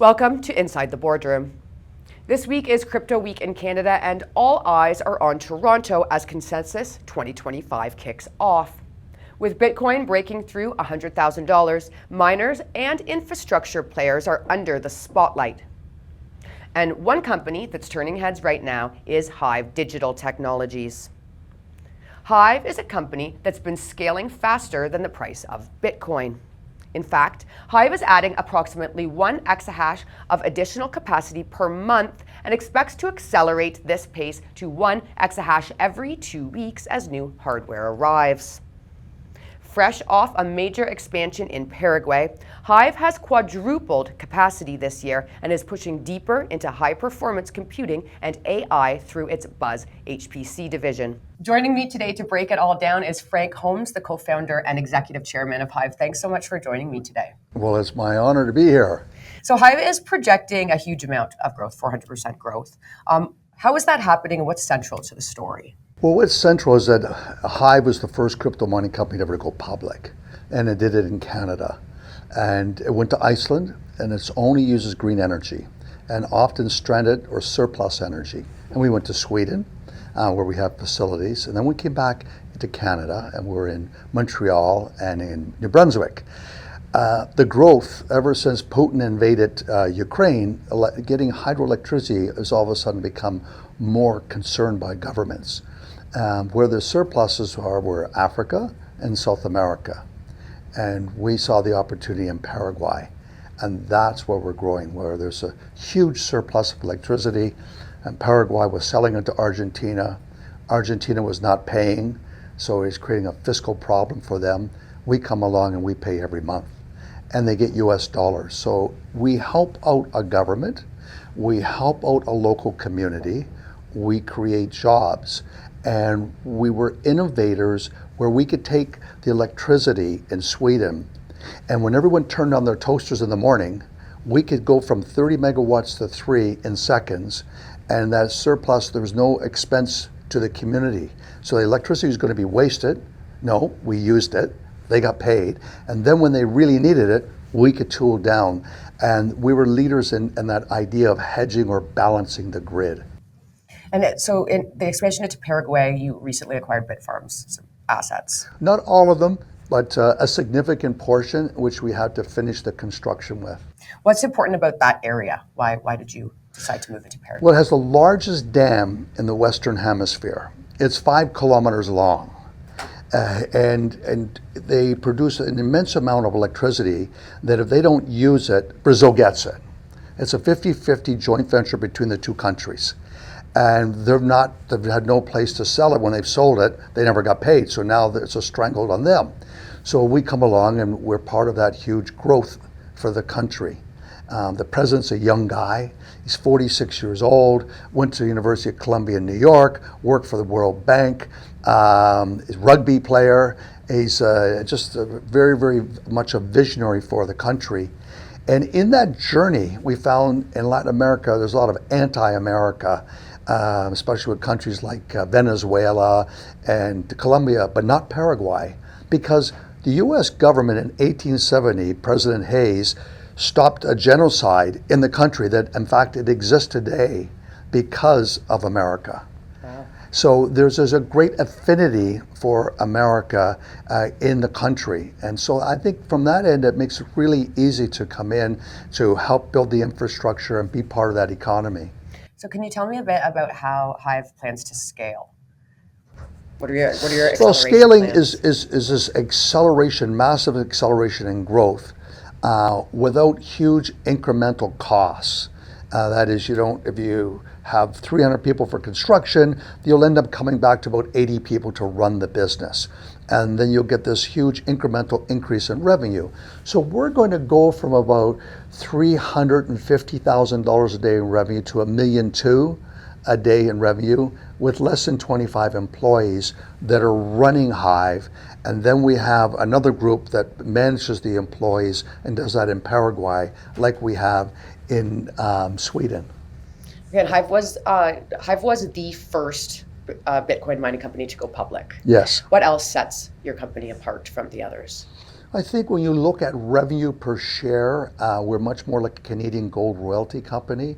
Welcome to Inside the Boardroom. This week is Crypto Week in Canada, and all eyes are on Toronto as Consensus 2025 kicks off. With Bitcoin breaking through $100,000, miners and infrastructure players are under the spotlight. And one company that's turning heads right now is Hive Digital Technologies. Hive is a company that's been scaling faster than the price of Bitcoin. In fact, Hive is adding approximately 1 exahash of additional capacity per month and expects to accelerate this pace to 1 exahash every 2 weeks as new hardware arrives. Fresh off a major expansion in Paraguay, Hive has quadrupled capacity this year and is pushing deeper into high-performance computing and AI through its BUZZ HPC division. Joining me today to break it all down is Frank Holmes, the co-founder and executive chairman of Hive. Thanks so much for joining me today. Well, it's my honor to be here. So Hive is projecting a huge amount of growth, 400% growth. How is that happening and what's central to the story? Well, what's central is that Hive was the first crypto mining company to ever go public, and it did it in Canada. And it went to Iceland, and it only uses green energy, and often stranded or surplus energy. And we went to Sweden, where we have facilities, and then we came back to Canada, and we're in Montreal and in New Brunswick. The growth, ever since Putin invaded Ukraine, getting hydroelectricity has all of a sudden become more concerned by governments. Where the surpluses were Africa and South America. And we saw the opportunity in Paraguay. And that's where we're growing, where there's a huge surplus of electricity. And Paraguay was selling it to Argentina. Argentina was not paying, so it's creating a fiscal problem for them. We come along and we pay every month. And they get US dollars. So we help out a government, we help out a local community, we create jobs. And we were innovators where we could take the electricity in Sweden, and when everyone turned on their toasters in the morning, we could go from 30 megawatts to 3 in seconds, and that surplus, there was no expense to the community. So the electricity was going to be wasted. No, we used it. They got paid. And then when they really needed it, we could tool down. And we were leaders in that idea of hedging or balancing the grid. And so in the expansion into Paraguay, you recently acquired Bitfarms assets. Not all of them, but a significant portion, which we had to finish the construction with. What's important about that area? Why did you decide to move into Paraguay? Well, it has the largest dam in the Western Hemisphere. It's 5 kilometers long. And they produce an immense amount of electricity that if they don't use it, Brazil gets it. It's a 50-50 joint venture between the two countries. And they've had no place to sell it. When they've sold it, they never got paid. So now it's a stranglehold on them. So we come along and we're part of that huge growth for the country. The president's a young guy. He's 46 years old, went to the University of Columbia in New York, worked for the World Bank, he's a rugby player. He's just very, very much a visionary for the country. And in that journey, we found in Latin America, there's a lot of anti-America, especially with countries like Venezuela and Colombia, but not Paraguay, because the US government in 1870, President Hayes, stopped a genocide in the country that, in fact, it exists today because of America. Wow. So there's a great affinity for America in the country. And so I think from that end, it makes it really easy to come in to help build the infrastructure and be part of that economy. So can you tell me a bit about how Hive plans to scale? What are your acceleration Well, scaling plans? is this acceleration, massive acceleration in growth without huge incremental costs. That is, if you have 300 people for construction, you'll end up coming back to about 80 people to run the business. And then you'll get this huge incremental increase in revenue. So we're going to go from about $350,000 a day in revenue to $1.2 million a day in revenue with less than 25 employees that are running Hive. And then we have another group that manages the employees and does that in Paraguay, like we have in Sweden. Again, Hive was the first Bitcoin mining company to go public. Yes. What else sets your company apart from the others? I think when you look at revenue per share, we're much more like a Canadian gold royalty company.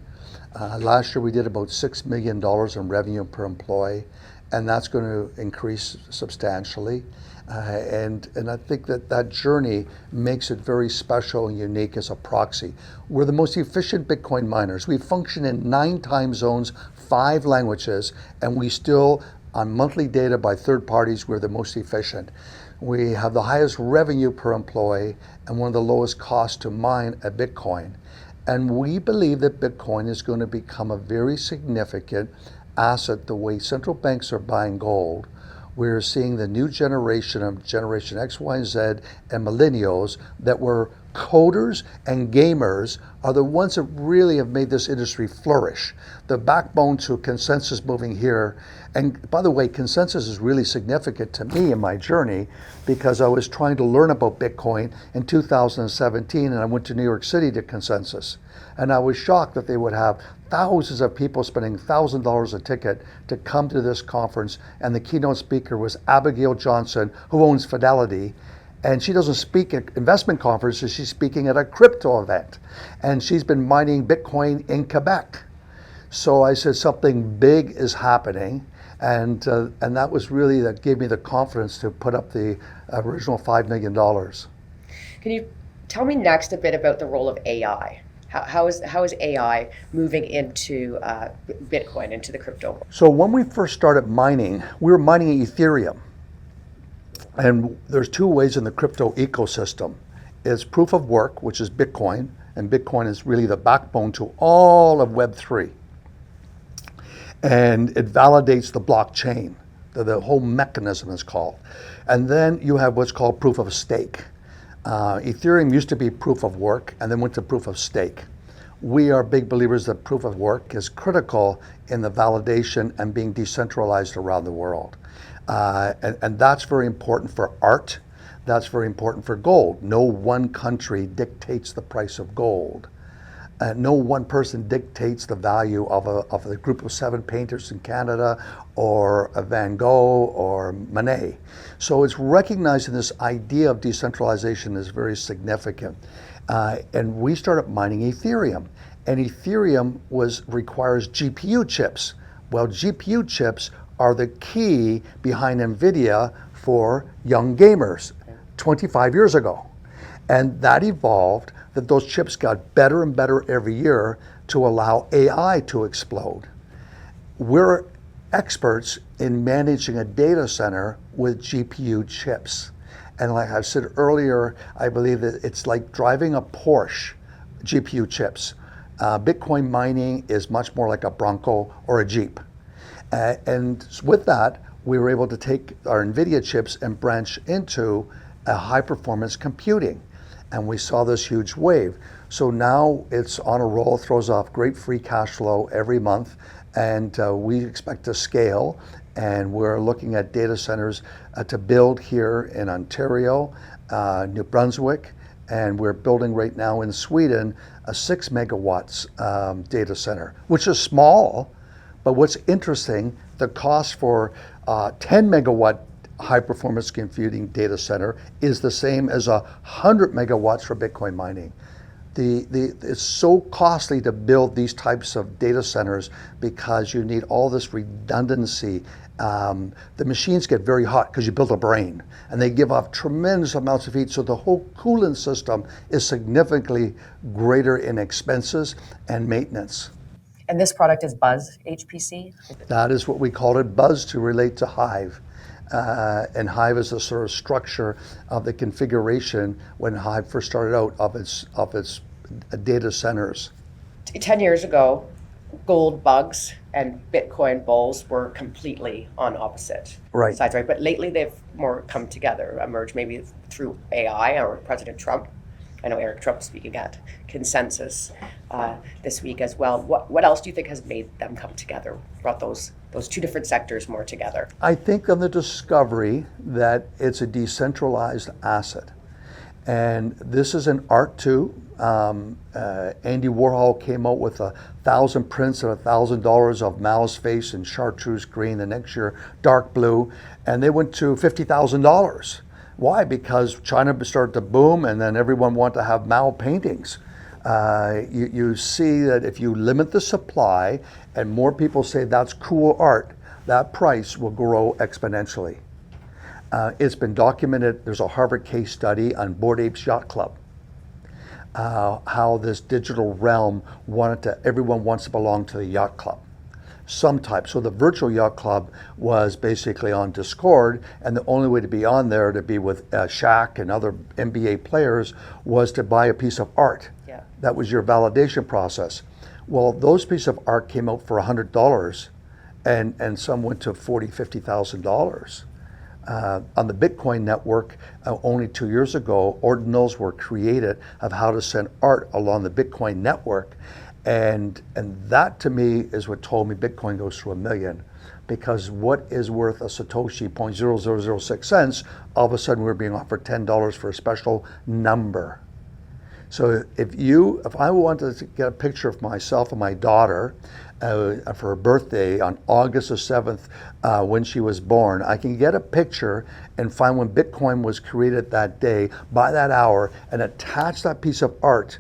Last year we did about $6 million in revenue per employee, and that's going to increase substantially. And I think that journey makes it very special and unique as a proxy. We're the most efficient Bitcoin miners. We function in 9 time zones, 5 languages, and we still, on monthly data by third parties, we're the most efficient. We have the highest revenue per employee and one of the lowest costs to mine a Bitcoin. And we believe that Bitcoin is going to become a very significant asset the way central banks are buying gold. We're seeing the new generation of Generation X, Y, and Z and millennials that were coders and gamers are the ones that really have made this industry flourish. The backbone to consensus moving here. And by the way, consensus is really significant to me in my journey because I was trying to learn about Bitcoin in 2017 and I went to New York City to consensus. And I was shocked that they would have thousands of people spending $1,000 a ticket to come to this conference. And the keynote speaker was Abigail Johnson, who owns Fidelity. And she doesn't speak at investment conferences, she's speaking at a crypto event. And she's been mining Bitcoin in Quebec. So I said something big is happening. And that was really, that gave me the confidence to put up the original $5 million. Can you tell me next a bit about the role of AI? How is AI moving into Bitcoin, into the crypto? So when we first started mining, we were mining Ethereum. And there's 2 ways in the crypto ecosystem. It's proof of work, which is Bitcoin, and Bitcoin is really the backbone to all of Web3. And it validates the blockchain, the whole mechanism is called. And then you have what's called proof of stake. Ethereum used to be proof of work and then went to proof of stake. We are big believers that proof of work is critical in the validation and being decentralized around the world. And that's very important for art. That's very important for gold. No one country dictates the price of gold. No one person dictates the value of the group of 7 painters in Canada or a Van Gogh or Monet. So it's recognizing this idea of decentralization is very significant. And we started mining Ethereum. And Ethereum requires GPU chips. Well, GPU chips are the key behind NVIDIA for young gamers 25 years ago. And that evolved, that those chips got better and better every year to allow AI to explode. We're experts in managing a data center with GPU chips. And like I said earlier, I believe that it's like driving a Porsche, GPU chips. Bitcoin mining is much more like a Bronco or a Jeep. And with that, we were able to take our NVIDIA chips and branch into a high performance computing. And we saw this huge wave. So now it's on a roll, throws off great free cash flow every month. And we expect to scale. And we're looking at data centers to build here in Ontario, New Brunswick. And we're building right now in Sweden a 6 megawatts data center, which is small. But what's interesting, the cost for 10 megawatt high performance computing data center is the same as 100 megawatts for Bitcoin mining. It's so costly to build these types of data centers because you need all this redundancy. The machines get very hot because you build a brain and they give off tremendous amounts of heat. So the whole coolant system is significantly greater in expenses and maintenance. And this product is BUZZ HPC? That is what we called it, BUZZ, to relate to Hive. And Hive is the sort of structure of the configuration when Hive first started out of its data centers. 10 years ago, gold bugs and Bitcoin bulls were completely on opposite sides, right? But lately they've more come together, emerged maybe through AI or President Trump. I know Eric Trump speaking at Consensus this week as well. What else do you think has made them come together, brought those 2 different sectors more together? I think on the discovery that it's a decentralized asset. And this is an art too. Andy Warhol came out with 1,000 prints at $1,000 of Mao's face in chartreuse green, the next year dark blue, and they went to $50,000. Why? Because China started to boom, and then everyone wanted to have Mao paintings. You see that if you limit the supply and more people say that's cool art, that price will grow exponentially. It's been documented. There's a Harvard case study on Bored Apes Yacht Club. How this digital realm everyone wants to belong to the yacht club, some type. So the virtual yacht club was basically on Discord, and the only way to be on there, to be with Shaq and other NBA players, was to buy a piece of art. Yeah. That was your validation process. Well, those pieces of art came out for $100, and some went to $40,000, $50,000. On the Bitcoin network, only 2 years ago, ordinals were created of how to send art along the Bitcoin network. And that to me is what told me Bitcoin goes through $1 million, because what is worth a Satoshi 0.0006 cents, all of a sudden we're being offered $10 for a special number. So if I wanted to get a picture of myself and my daughter for her birthday on August the 7th, when she was born, I can get a picture and find when Bitcoin was created that day, by that hour, and attach that piece of art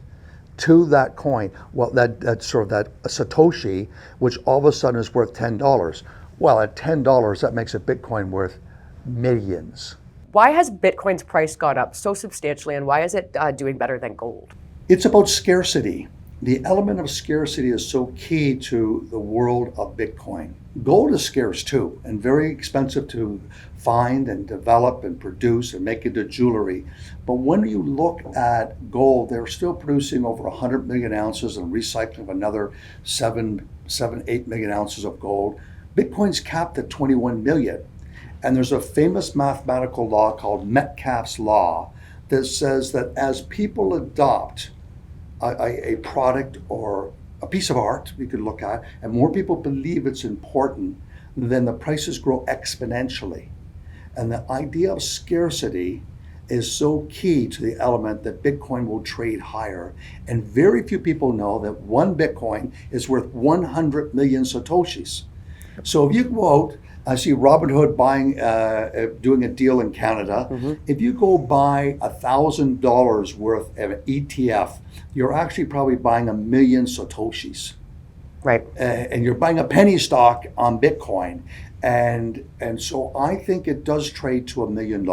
to that coin. Well, that Satoshi, which all of a sudden is worth $10. Well, at $10, that makes a Bitcoin worth millions. Why has Bitcoin's price gone up so substantially, and why is it doing better than gold? It's about scarcity. The element of scarcity is so key to the world of Bitcoin. Gold is scarce too, and very expensive to find and develop and produce and make into jewelry. But when you look at gold, they're still producing over 100 million ounces and recycling another 8 million ounces of gold. Bitcoin's capped at 21 million. And there's a famous mathematical law called Metcalfe's law that says that as people adopt a product or a piece of art we could look at, and more people believe it's important, then the prices grow exponentially. And the idea of scarcity is so key to the element that Bitcoin will trade higher. And very few people know that one Bitcoin is worth 100 million Satoshis. So if you go out, I see Robinhood doing a deal in Canada. Mm-hmm. If you go buy $1,000 worth of an ETF, you're actually probably buying 1 million Satoshis. Right. And you're buying a penny stock on Bitcoin. And so I think it does trade to $1 million.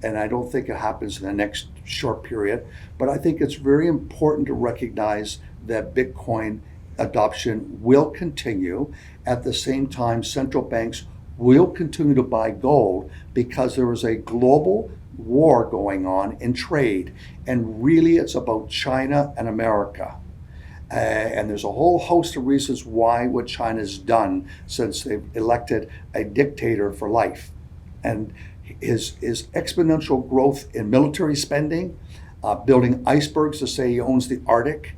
And I don't think it happens in the next short period. But I think it's very important to recognize that Bitcoin adoption will continue. At the same time, central banks will continue to buy gold, because there is a global war going on in trade. And really, it's about China and America. And there's a whole host of reasons why what China's done since they've elected a dictator for life. And his exponential growth in military spending, building icebergs to say he owns the Arctic.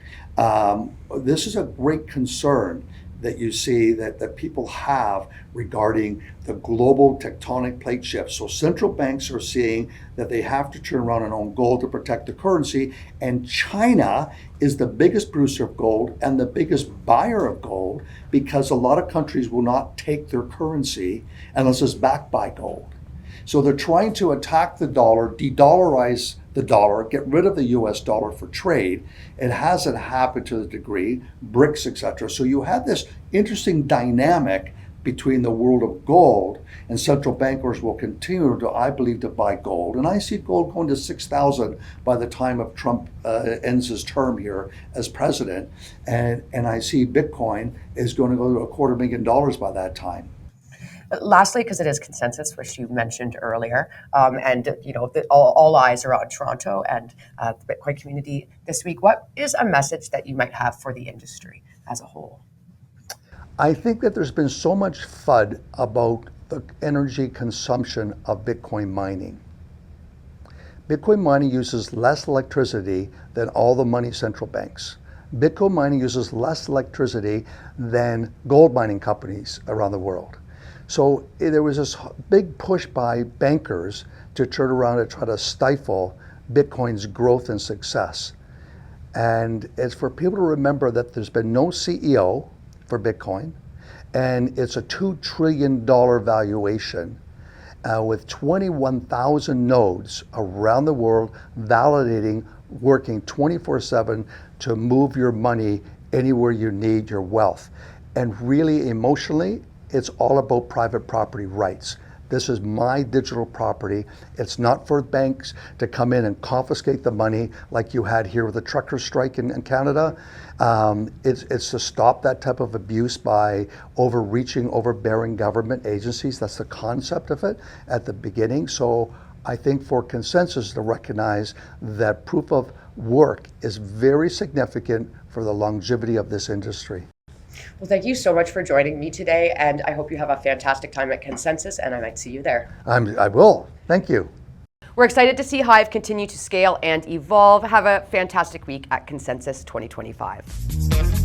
This is a great concern that you see that people have regarding the global tectonic plate shift. So central banks are seeing that they have to turn around and own gold to protect the currency. And China is the biggest producer of gold and the biggest buyer of gold, because a lot of countries will not take their currency unless it's backed by gold. So they're trying to attack the dollar, de-dollarize the dollar, get rid of the US dollar for trade. It hasn't happened to the degree, BRICS, etc. So you have this interesting dynamic between the world of gold, and central bankers will continue to, I believe, to buy gold. And I see gold going to 6,000 by the time of Trump ends his term here as president. And I see Bitcoin is going to go to $250,000 by that time. Lastly, because it is consensus, which you mentioned earlier, and all eyes are on Toronto and the Bitcoin community this week. What is a message that you might have for the industry as a whole? I think that there's been so much FUD about the energy consumption of Bitcoin mining. Bitcoin mining uses less electricity than all the money central banks. Bitcoin mining uses less electricity than gold mining companies around the world. So there was this big push by bankers to turn around and try to stifle Bitcoin's growth and success. And it's for people to remember that there's been no CEO for Bitcoin, and it's a $2 trillion valuation. with 21,000 nodes around the world validating, working 24/7 to move your money anywhere you need your wealth. And really emotionally, it's all about private property rights. This is my digital property. It's not for banks to come in and confiscate the money like you had here with the trucker strike in Canada. It's to stop that type of abuse by overreaching, overbearing government agencies. That's the concept of it at the beginning. So I think for consensus to recognize that proof of work is very significant for the longevity of this industry. Well, thank you so much for joining me today, and I hope you have a fantastic time at Consensus, and I might see you there. I will. Thank you. We're excited to see Hive continue to scale and evolve. Have a fantastic week at Consensus 2025.